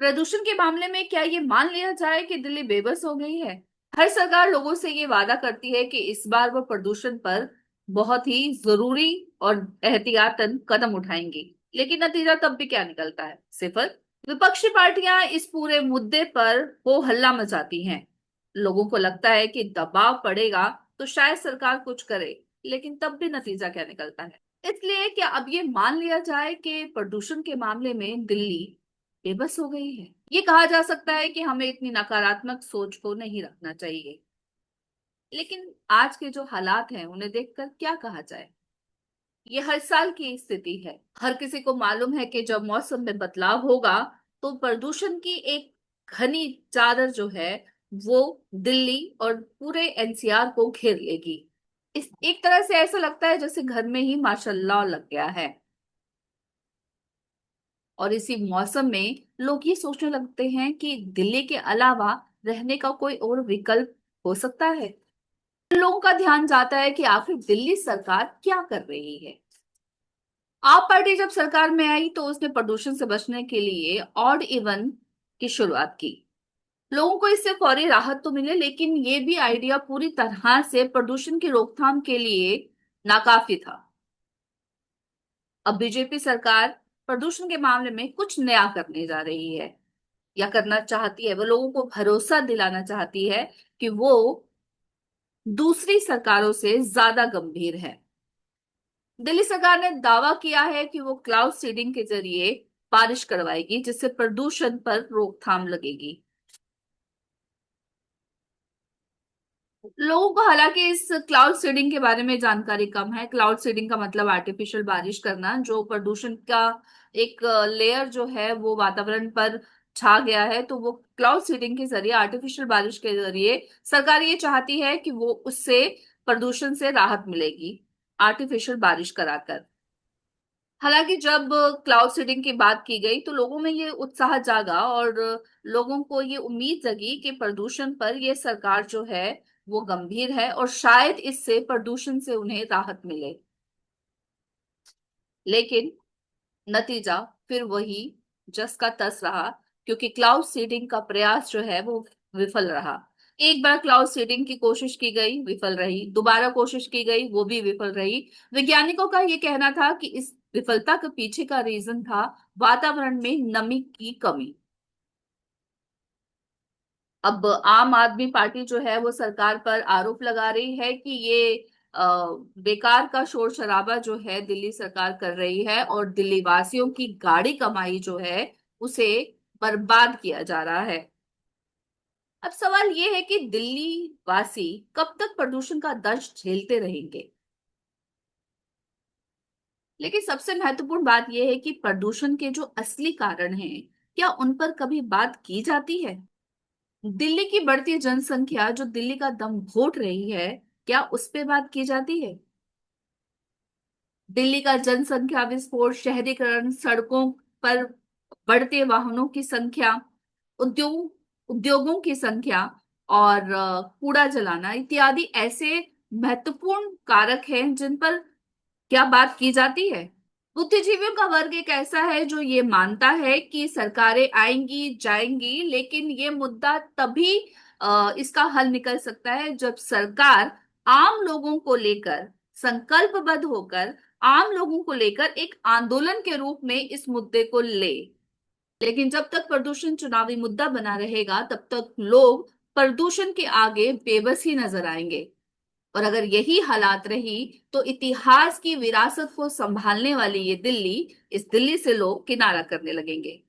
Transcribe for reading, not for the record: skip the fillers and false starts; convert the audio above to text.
प्रदूषण के मामले में क्या ये मान लिया जाए कि दिल्ली बेबस हो गई है? हर सरकार लोगों से ये वादा करती है कि इस बार वो प्रदूषण पर बहुत ही जरूरी और एहतियातन कदम उठाएंगी, लेकिन नतीजा तब भी क्या निकलता है? सिफर। विपक्षी पार्टियां इस पूरे मुद्दे पर हो हल्ला मचाती हैं। लोगों को लगता है कि दबाव पड़ेगा तो शायद सरकार कुछ करे, लेकिन तब भी नतीजा क्या निकलता है? इसलिए क्या अब ये मान लिया जाए कि प्रदूषण के मामले में दिल्ली बेबस हो गई है? ये कहा जा सकता है कि हमें इतनी नकारात्मक सोच को नहीं रखना चाहिए, लेकिन आज के जो हालात हैं उन्हें देखकर क्या कहा जाए? ये हर साल की स्थिति है। हर किसी को मालूम है कि जब मौसम में बदलाव होगा तो प्रदूषण की एक घनी चादर जो है वो दिल्ली और पूरे एनसीआर को घेर लेगी। इस एक तरह से ऐसा लगता है जैसे घर में ही मार्शल लॉ लग गया है। और इसी मौसम में लोग ये सोचने लगते हैं कि दिल्ली के अलावा रहने का कोई और विकल्प हो सकता है। लोगों का ध्यान जाता है कि आखिर दिल्ली सरकार क्या कर रही है। आप पार्टी जब सरकार में आई तो उसने प्रदूषण से बचने के लिए ऑड इवन की शुरुआत की। लोगों को इससे फौरी राहत तो मिले, लेकिन ये भी आइडिया पूरी तरह से प्रदूषण की रोकथाम के लिए नाकाफी था। अब बीजेपी सरकार प्रदूषण के मामले में कुछ नया करने जा रही है या करना चाहती है। वो लोगों को भरोसा दिलाना चाहती है कि वो दूसरी सरकारों से ज्यादा गंभीर है। दिल्ली सरकार ने दावा किया है कि वो क्लाउड सीडिंग के जरिए बारिश करवाएगी, जिससे प्रदूषण पर रोकथाम लगेगी। लोगों को हालांकि इस क्लाउड सीडिंग के बारे में जानकारी कम है। क्लाउड सीडिंग का मतलब आर्टिफिशियल बारिश करना, जो प्रदूषण का एक लेयर जो है वो वातावरण पर छा गया है, तो वो क्लाउड सीडिंग के जरिए, आर्टिफिशियल बारिश के जरिए सरकार ये चाहती है कि वो उससे प्रदूषण से राहत मिलेगी आर्टिफिशियल बारिश कराकर। हालांकि जब क्लाउड सीडिंग की बात की गई तो लोगों में ये उत्साह जागा और लोगों को ये उम्मीद जगी कि प्रदूषण पर ये सरकार जो है वो गंभीर है और शायद इससे प्रदूषण से उन्हें राहत मिले। लेकिन नतीजा फिर वही जस का तस रहा, क्योंकि क्लाउड सीडिंग का प्रयास जो है वो विफल रहा। एक बार क्लाउड सीडिंग की कोशिश की गई, विफल रही। दोबारा कोशिश की गई, वो भी विफल रही। वैज्ञानिकों का ये कहना था कि इस विफलता के पीछे का रीजन था वातावरण में नमी की कमी। अब आम आदमी पार्टी जो है वो सरकार पर आरोप लगा रही है कि ये अ, बेकार का शोर शराबा जो है दिल्ली सरकार कर रही है और दिल्ली वासियों की गाड़ी कमाई जो है उसे बर्बाद किया जा रहा है। अब सवाल ये है कि दिल्ली वासी कब तक प्रदूषण का दर्द झेलते रहेंगे? लेकिन सबसे महत्वपूर्ण बात यह है कि प्रदूषण के जो असली कारण हैं, क्या उन पर कभी बात की जाती है? दिल्ली की बढ़ती जनसंख्या जो दिल्ली का दम घोट रही है, क्या उस पे बात की जाती है? दिल्ली का जनसंख्या विस्फोट, शहरीकरण, सड़कों पर बढ़ते वाहनों की संख्या, उद्योगों की संख्या और कूड़ा जलाना इत्यादि ऐसे महत्वपूर्ण कारक हैं जिन पर क्या बात की जाती है? बुद्धिजीवियों का वर्ग एक ऐसा है जो ये मानता है कि सरकारें आएंगी जाएंगी, लेकिन ये मुद्दा तभी इसका हल निकल सकता है जब सरकार आम लोगों को लेकर संकल्पबद्ध होकर, आम लोगों को लेकर एक आंदोलन के रूप में इस मुद्दे को ले। लेकिन जब तक प्रदूषण चुनावी मुद्दा बना रहेगा तब तक लोग प्रदूषण के आगे बेबस ही नजर आएंगे। और अगर यही हालात रही तो इतिहास की विरासत को संभालने वाली ये दिल्ली, इस दिल्ली से लोग किनारा करने लगेंगे।